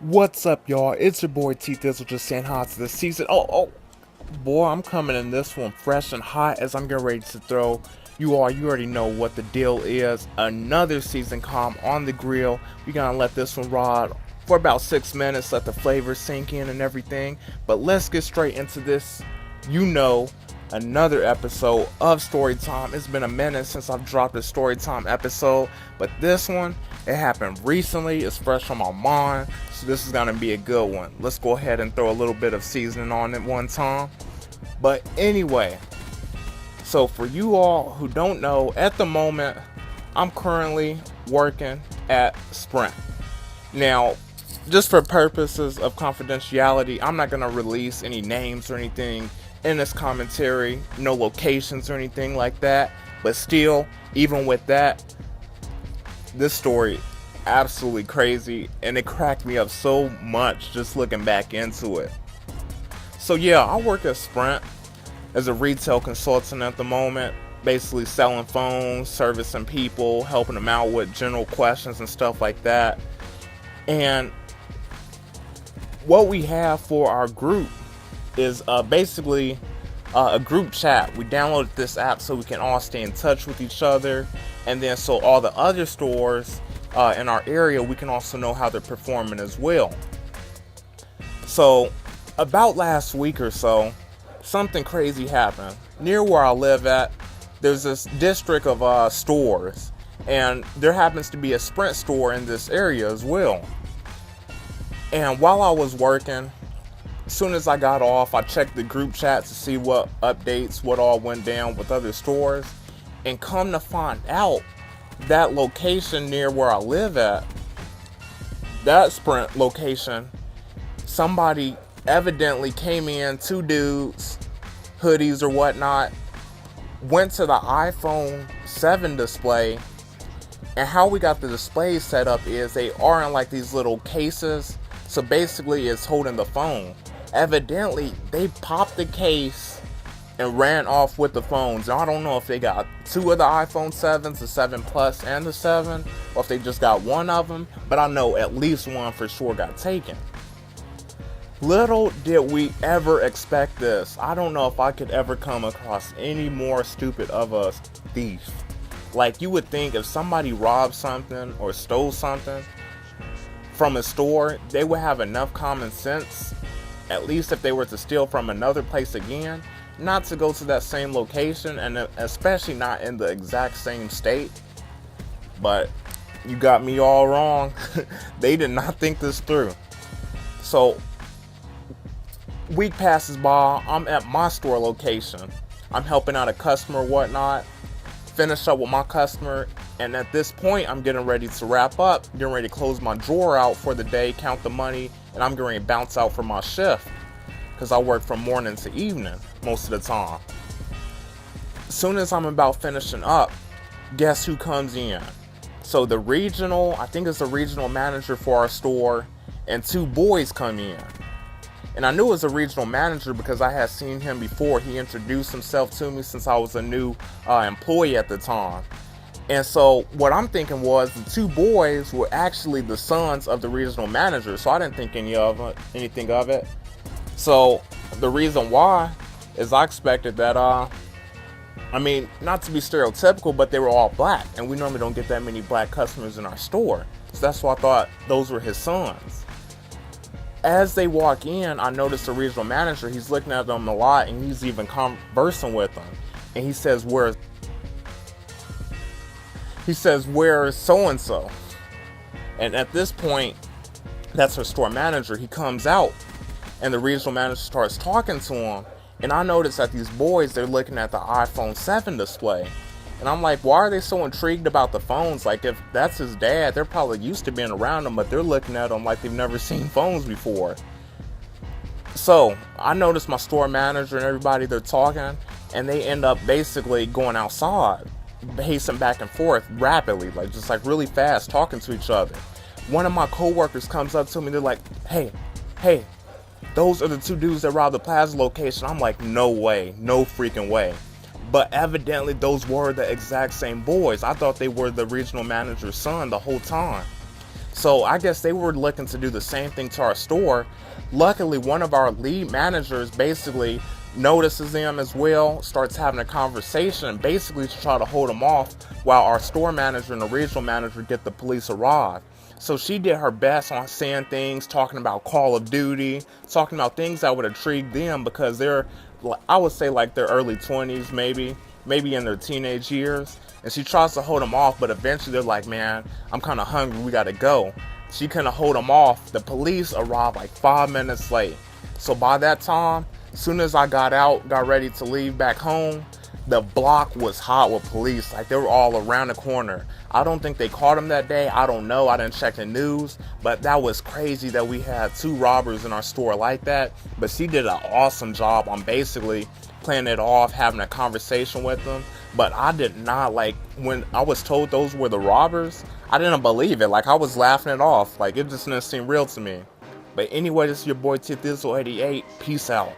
What's up, y'all? It's your boy T Thizzle just saying hi to the season. Boy, I'm coming in this one fresh and hot as I'm getting ready to throw you all. You already know what the deal is. Another season calm on the grill. We're gonna let this one ride for about 6 minutes, let the flavor sink in and everything. But let's get straight into this. You know, another episode of Storytime. It's been a minute since I've dropped a Storytime episode, but this one, it happened recently. It's fresh on my mind, so this is gonna be a good one. Let's go ahead and throw a little bit of seasoning on it one time. But anyway, so for you all who don't know, at the moment, I'm currently working at Sprint. Now, just for purposes of confidentiality, I'm not gonna release any names or anything in this commentary, no locations or anything like that. But still, even with that, this story absolutely crazy, and it cracked me up so much just looking back into it. So yeah, I work at Sprint as a retail consultant at the moment, basically selling phones, servicing people, helping them out with general questions and stuff like that. And what we have for our group is basically a group chat. We downloaded this app so we can all stay in touch with each other, and then so all the other stores in our area, we can also know how they're performing as well. So about last week or so, something crazy happened. Near where I live at, there's this district of stores, and there happens to be a Sprint store in this area as well. And while I was working, as soon as I got off, I checked the group chat to see what updates, what all went down with other stores. And come to find out, that location near where I live at, that Sprint location, somebody evidently came in, two dudes, hoodies or whatnot, went to the iPhone 7 display. And how we got the display set up is they are in like these little cases. So basically it's holding the phone. Evidently, they popped the case and ran off with the phones. Now, I don't know if they got two of the iPhone 7s, the 7 Plus and the 7, or if they just got one of them, but I know at least one for sure got taken. Little did we ever expect this. I don't know if I could ever come across any more stupid of a thief. Like, you would think if somebody robbed something or stole something from a store, they would have enough common sense, at least if they were to steal from another place again, not to go to that same location, and especially not in the exact same state. But you got me all wrong. They did not think this through. So week passes by, I'm at my store location, I'm helping out a customer or whatnot, finish up with my customer, and at this point I'm getting ready to wrap up, getting ready to close my drawer out for the day, count the money, and I'm getting ready to bounce out for my shift, because I work from morning to evening most of the time. As soon as I'm about finishing up, guess who comes in? So the regional, I think it's the regional manager for our store, and two boys come in. And I knew it was a regional manager because I had seen him before. He introduced himself to me since I was a new employee at the time. And so what I'm thinking was the two boys were actually the sons of the regional manager. So I didn't think anything of it. So the reason why is I expected that, not to be stereotypical, but they were all black. And we normally don't get that many black customers in our store. So that's why I thought those were his sons. As they walk in, I noticed the regional manager, he's looking at them a lot, and he's even conversing with them. And he says, where's so-and-so? And at this point, that's her store manager. He comes out, and the regional manager starts talking to him. And I noticed that these boys, they're looking at the iPhone 7 display. And I'm like, why are they so intrigued about the phones? Like, if that's his dad, they're probably used to being around them, but they're looking at them like they've never seen phones before. So I noticed my store manager and everybody, they're talking, and they end up basically going outside, pacing back and forth rapidly, like really fast, talking to each other. One of my coworkers comes up to me, they're like, hey, those are the two dudes that robbed the Plaza location. I'm like, no way, no freaking way. But evidently those were the exact same boys. I thought they were the regional manager's son the whole time. So I guess they were looking to do the same thing to our store. Luckily, one of our lead managers basically notices them as well, starts having a conversation, basically to try to hold them off while our store manager and the regional manager get the police arrived. So she did her best on saying things, talking about Call of Duty, talking about things that would intrigue them because they're, I would say, like their early 20s, maybe in their teenage years. And she tries to hold them off, but eventually they're like, man, I'm kind of hungry, we gotta go. She couldn't hold them off. The police arrived like 5 minutes late. So by that time, as soon as I got out, got ready to leave back home, the block was hot with police. Like, they were all around the corner. I don't think they caught him that day. I don't know. I didn't check the news. But that was crazy that we had 2 robbers in our store like that. But she did an awesome job on basically playing it off, having a conversation with them. But I did not, like, when I was told those were the robbers, I didn't believe it. Like, I was laughing it off. Like, it just didn't seem real to me. But anyway, this is your boy T Thizzle 88. Peace out.